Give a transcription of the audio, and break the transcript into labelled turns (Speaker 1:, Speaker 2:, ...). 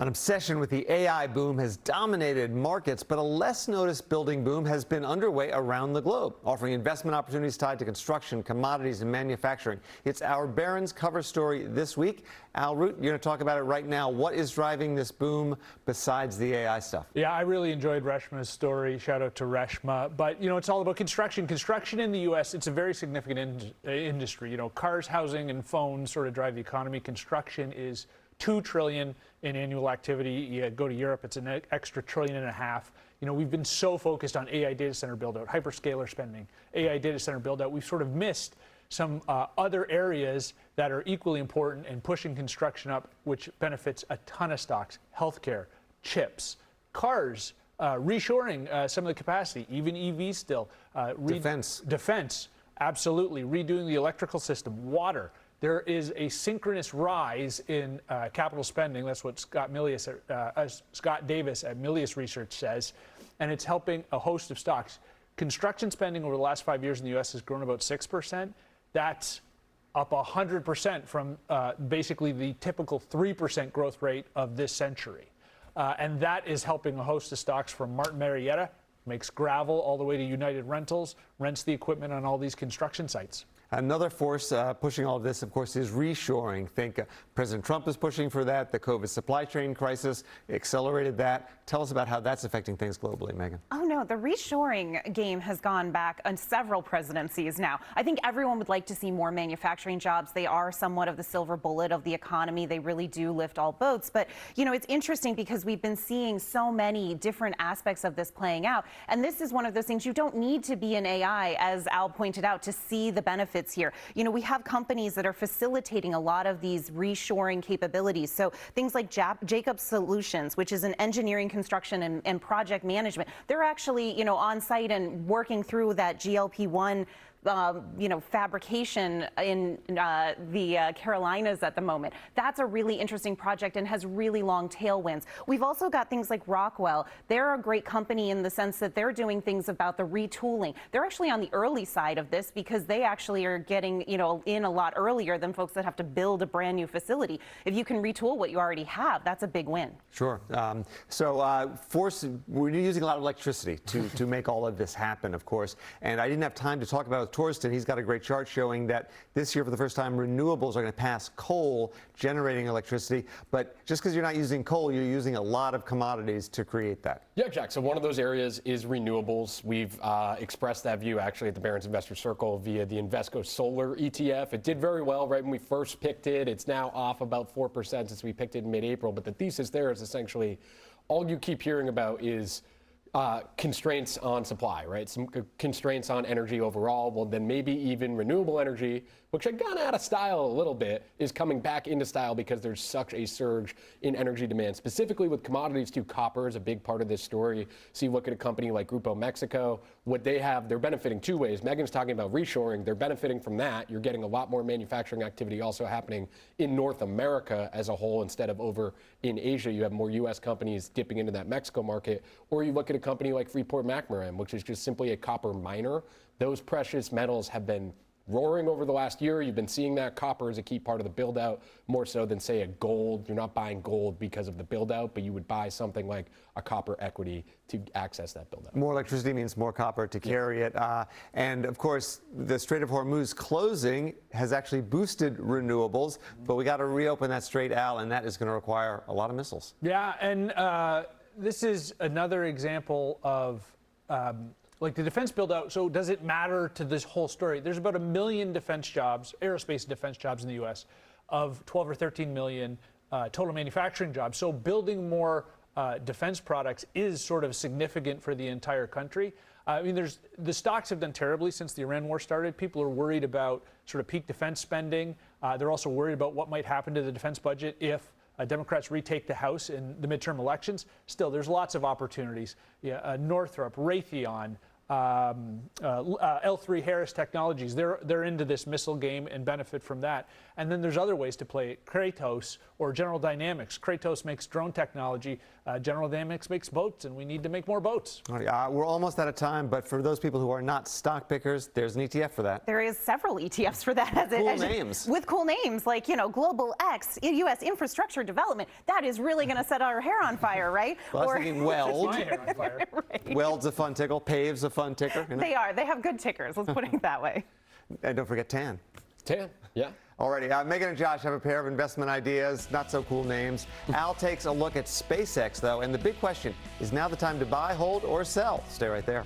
Speaker 1: An obsession with the AI boom has dominated markets, but a less noticed building boom has been underway around the globe, offering investment opportunities tied to construction, commodities, and manufacturing. It's our Barron's cover story this week. Al Root, you're going to talk about it right now. What is driving this boom besides the AI stuff?
Speaker 2: Yeah, I really enjoyed Reshma's story. Shout out to Reshma. But, it's all about construction. Construction in the U.S., it's a very significant industry. Cars, housing, and phones sort of drive the economy. Construction is $2 trillion in annual activity. You go to Europe, it's an extra $1.5 trillion. We've been so focused on AI data center build-out, hyperscaler spending, AI data center build-out. We've sort of missed some other areas that are equally important and pushing construction up, which benefits a ton of stocks: healthcare, chips, cars, reshoring some of the capacity, even EVs still. Defense, absolutely. Redoing the electrical system, water. There is a synchronous rise in capital spending. That's what Scott Davis at Milius Research says, and it's helping a host of stocks. Construction spending over the last 5 years in the U.S. has grown about 6%. That's up 100% from basically the typical 3% growth rate of this century. And that is helping a host of stocks, from Martin Marietta, makes gravel, all the way to United Rentals, rents the equipment on all these construction sites.
Speaker 1: Another force pushing all of this, of course, is reshoring. Think President Trump is pushing for that. The COVID supply chain crisis accelerated that. Tell us about how that's affecting things globally, Megan.
Speaker 3: Oh, no, the reshoring game has gone back on several presidencies now. I think everyone would like to see more manufacturing jobs. They are somewhat of the silver bullet of the economy. They really do lift all boats. But, it's interesting because we've been seeing so many different aspects of this playing out. And this is one of those things you don't need to be an AI, as Al pointed out, to see the benefits here. We have companies that are facilitating a lot of these reshoring capabilities. So things like Jacobs Solutions, which is an engineering, construction, and project management. They're actually, on site and working through that GLP-1 fabrication in the Carolinas at the moment. That's a really interesting project and has really long tailwinds. We've also got things like Rockwell. They're a great company in the sense that they're doing things about the retooling. They're actually on the early side of this because they actually are getting, in a lot earlier than folks that have to build a brand new facility. If you can retool what you already have, that's a big win.
Speaker 1: Sure. We're using a lot of electricity to make all of this happen, of course. And I didn't have time to talk about it with Torsten. He's got a great chart showing that this year, for the first time, renewables are going to pass coal generating electricity. But just because you're not using coal, you're using a lot of commodities to create that.
Speaker 4: Yeah, Jack. So one of those areas is renewables. We've expressed that view actually at the Barron's Investor Circle via the Invesco Solar ETF. It did very well right when we first picked it. It's now off about 4% since we picked it in mid-April. But the thesis there is essentially all you keep hearing about is constraints on supply, right? Some constraints on energy overall. Well, then maybe even renewable energy, which had gone out of style a little bit, is coming back into style because there's such a surge in energy demand. Specifically with commodities too, copper is a big part of this story. So you look at a company like Grupo Mexico, what they have, they're benefiting two ways. Megan's talking about reshoring. They're benefiting from that. You're getting a lot more manufacturing activity also happening in North America as a whole instead of over in Asia. You have more U.S. companies dipping into that Mexico market. Or you look at a company like Freeport-McMoRan, which is just simply a copper miner. Those precious metals have been roaring over the last year. You've been seeing that copper is a key part of the build out, more so than, say, a gold. You're not buying gold because of the build out, but you would buy something like a copper equity to access that build out.
Speaker 1: More electricity means more copper to carry it. And of course, the Strait of Hormuz closing has actually boosted renewables, but we got to reopen that strait, Al, and that is going to require a lot of missiles.
Speaker 2: Yeah, and this is another example of like the defense build out. So does it matter to this whole story? There's about 1 million defense jobs, aerospace defense jobs in the U.S. of 12 or 13 million total manufacturing jobs. So building more defense products is sort of significant for the entire country. I mean, the stocks have done terribly since the Iran war started. People are worried about sort of peak defense spending. They're also worried about what might happen to the defense budget if Democrats retake the House in the midterm elections. Still, there's lots of opportunities. Yeah, Northrop, Raytheon, L3 Harris Technologies. They're into this missile game and benefit from that. And then there's other ways to play it. Kratos or General Dynamics. Kratos makes drone technology. General Dynamics makes boats, and we need to make more boats.
Speaker 1: We're almost out of time, but for those people who are not stock pickers, there's an ETF for that.
Speaker 3: There is several ETFs for that.
Speaker 1: Cool names.
Speaker 3: With cool names like, Global X, U.S. Infrastructure Development. That is really going to set our hair on fire, right?
Speaker 1: Well, I was thinking Weld.
Speaker 2: My hair on fire.
Speaker 3: Right.
Speaker 1: Weld's a fun tickle. Pave's a fun ticker.
Speaker 3: They are. They have good tickers. Let's put it that way.
Speaker 1: And don't forget TAN.
Speaker 4: TAN, yeah.
Speaker 1: Alrighty, Megan and Josh have a pair of investment ideas, not so cool names. Al takes a look at SpaceX, though, and the big question is now the time to buy, hold, or sell? Stay right there.